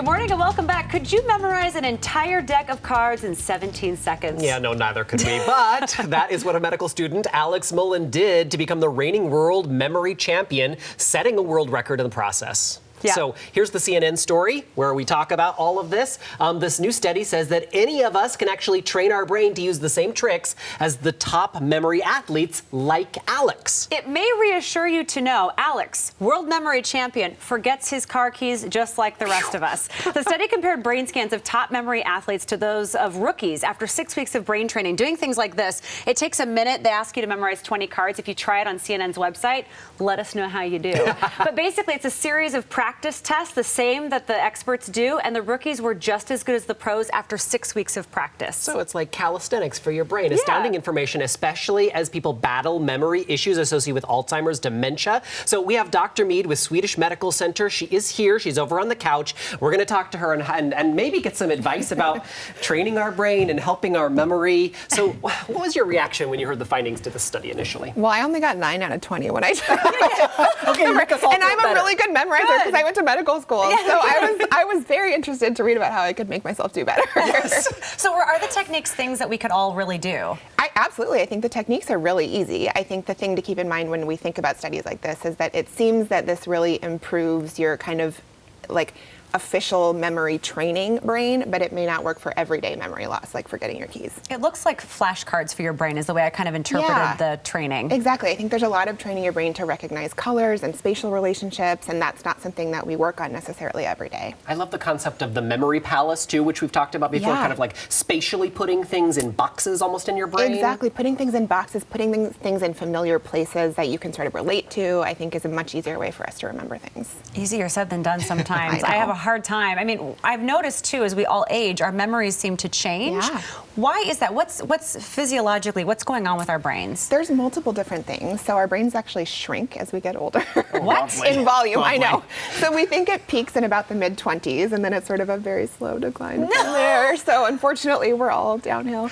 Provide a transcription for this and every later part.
Good morning and welcome back. Could you memorize an entire deck of cards in 17 seconds? Yeah, no, neither could we. But that is what a medical student, Alex Mullen, did to become the reigning world memory champion, setting a world record in the process. Yeah. So here's the CNN story where we talk about all of this. This new study says that any of us can actually train our brain to use the same tricks as the top memory athletes like Alex. It may reassure you to know Alex, world memory champion, forgets his car keys just like the rest of us. The study compared brain scans of top memory athletes to those of rookies after 6 weeks of brain training. Doing things like this, it takes a minute. They ask you to memorize 20 cards. If you try it on CNN's website, let us know how you do. But basically, it's a series of practice tests, the same that the experts do, and the rookies were just as good as the pros after 6 weeks of practice. So it's like calisthenics for your brain. Astounding information, especially as people battle memory issues associated with Alzheimer's, dementia. So we have Dr. Mead with Swedish Medical Center. She is here. She's over on the couch. We're going to talk to her and maybe get some advice about training our brain and helping our memory. So what was your reaction when you heard the findings to the study initially? Well, I only got 9 out of 20 when I tried it. Okay, Rick, us all and I'm better. a really good memorizer because I went to medical school. Yeah. So I was very interested to read about how I could make myself do better. So are the techniques things that we could all really do? Absolutely. I think the techniques are really easy. I think the thing to keep in mind when we think about studies like this is that it seems that this really improves your kind of like official memory training brain, but it may not work for everyday memory loss, like forgetting your keys. It looks like flashcards for your brain is the way I kind of interpreted the training. Exactly. I think there's a lot of training your brain to recognize colors and spatial relationships, and that's not something that we work on necessarily every day. I love the concept of the memory palace, too, which we've talked about before, kind of like spatially putting things in boxes almost in your brain. Exactly. Putting things in boxes, putting things in familiar places that you can sort of relate to, I think is a much easier way for us to remember things. Easier said than done sometimes. I have a hard time. I mean, I've noticed, too, as we all age, our memories seem to change. Yeah. Why is that? What's physiologically, what's going on with our brains? There's multiple different things. So our brains actually shrink as we get older. What? In volume, Lovely. I know. So we think it peaks in about the mid-20s, and then it's sort of a very slow decline from there. So unfortunately, we're all downhill.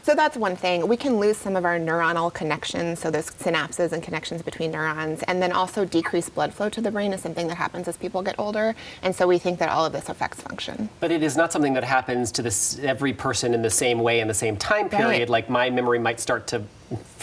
So that's one thing. We can lose some of our neuronal connections, so there's synapses and connections between neurons, and then also decreased blood flow to the brain is something that happens as people get older. And so we think that all of this affects function. But it is not something that happens to every person in the same way in the same time period. Right. Like my memory might start to,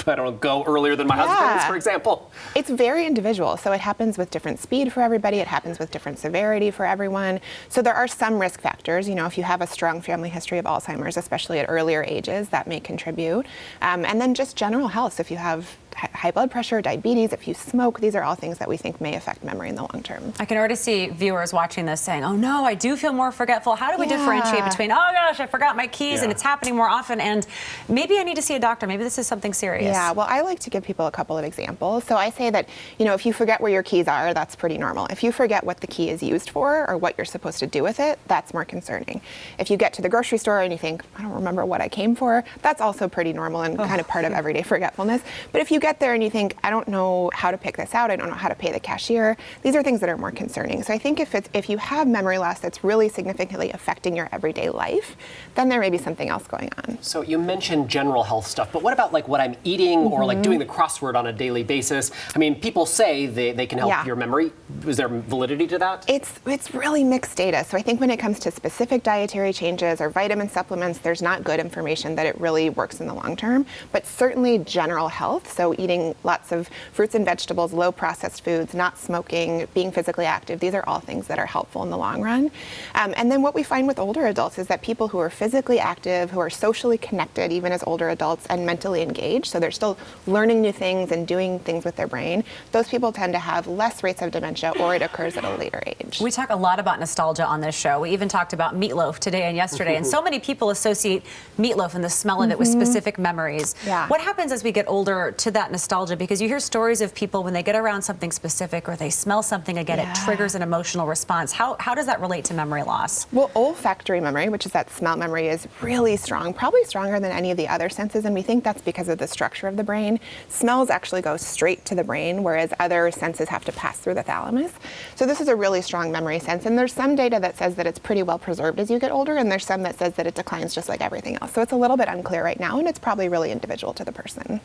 I don't know, go earlier than my husband's, for example. It's very individual. So it happens with different speed for everybody. It happens with different severity for everyone. So there are some risk factors. You know, if you have a strong family history of Alzheimer's, especially at earlier ages, that may contribute. And then just general health. So if you have high blood pressure, diabetes, if you smoke, these are all things that we think may affect memory in the long term. I can already see viewers watching this saying, oh no, I do feel more forgetful. How do we differentiate between, oh gosh, I forgot my keys and it's happening more often, and maybe I need to see a doctor, maybe this is something serious? Yeah, well, I like to give people a couple of examples. So I say that, you know, if you forget where your keys are, that's pretty normal. If you forget what the key is used for or what you're supposed to do with it, that's more concerning. If you get to the grocery store and you think, I don't remember what I came for, that's also pretty normal and kind of part of everyday forgetfulness. But if you get there and you think, I don't know how to pick this out, I don't know how to pay the cashier, these are things that are more concerning. So I think if you have memory loss that's really significantly affecting your everyday life, then there may be something else going on. So you mentioned general health stuff, but what about like what I'm eating or like doing the crossword on a daily basis? I mean, people say they can help your memory. Is there validity to that? It's really mixed data. So I think when it comes to specific dietary changes or vitamin supplements, there's not good information that it really works in the long term. But certainly general health, so eating lots of fruits and vegetables, low processed foods, not smoking, being physically active, these are all things that are helpful in the long run. And then what we find with older adults is that people who are physically active, who are socially connected, even as older adults, and mentally engaged, so they're still learning new things and doing things with their brain, those people tend to have less rates of dementia, or it occurs at a later age. We talk a lot about nostalgia on this show. We even talked about meatloaf today and yesterday, and so many people associate meatloaf and the smell of it with specific memories. Yeah. What happens as we get older to that nostalgia? Because you hear stories of people when they get around something specific or they smell something again, it triggers an emotional response. How does that relate to memory loss? Well, olfactory memory, which is that smell memory, is really strong, probably stronger than any of the other senses, and we think that's because of the structure of the brain. Smells actually go straight to the brain, whereas other senses have to pass through the thalamus. So this is a really strong memory sense, and there's some data that says that it's pretty well preserved as you get older, and there's some that says that it declines just like everything else. So it's a little bit unclear right now, and it's probably really individual to the person.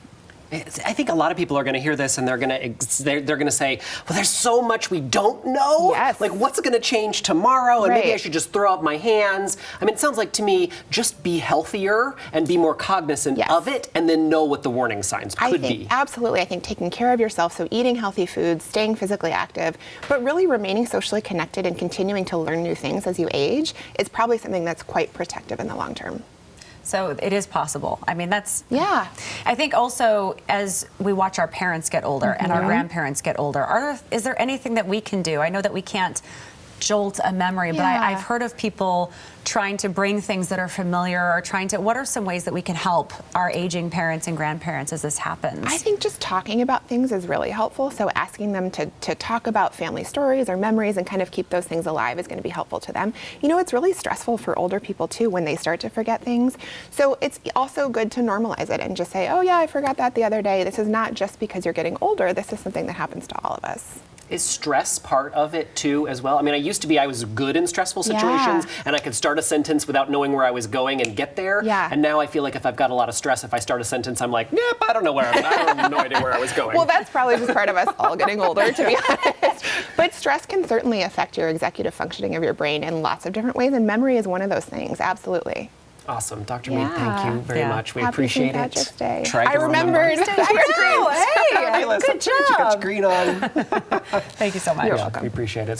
I think a lot of people are going to hear this and they're going to say, well, there's so much we don't know. Yes. Like, what's going to change tomorrow? And maybe I Right. should just throw up my hands. I mean, it sounds like to me, just be healthier and be more cognizant Yes. of it, and then know what the warning signs could be. Absolutely. I think taking care of yourself, so eating healthy foods, staying physically active, but really remaining socially connected and continuing to learn new things as you age is probably something that's quite protective in the long term. So it is possible. I mean, that's. Yeah. I think also as we watch our parents get older and our grandparents get older, is there anything that we can do? I know that we can't jolt a memory, but Yeah. I've heard of people trying to bring things that are familiar or what are some ways that we can help our aging parents and grandparents as this happens? I think just talking about things is really helpful. So asking them to talk about family stories or memories and kind of keep those things alive is going to be helpful to them. You know, it's really stressful for older people too when they start to forget things. So it's also good to normalize it and just say, oh yeah, I forgot that the other day. This is not just because you're getting older. This is something that happens to all of us. Is stress part of it too as well? I mean, I was good in stressful Yeah. situations and I could start a sentence without knowing where I was going and get there. Yeah. And now I feel like if I've got a lot of stress, if I start a sentence, I'm like, nope, I don't know where I have no idea where I was going. Well, that's probably just part of us all getting older, to be honest. But stress can certainly affect your executive functioning of your brain in lots of different ways, and memory is one of those things, absolutely. Awesome. Dr. Mead, Yeah. thank you very Yeah. much. We Happy appreciate St. Patrick's it. Day. Try to I remembered. remember. Hey, Fabulous. good You got your job. screen on. Thank you so much. You're Yeah, welcome. we appreciate it.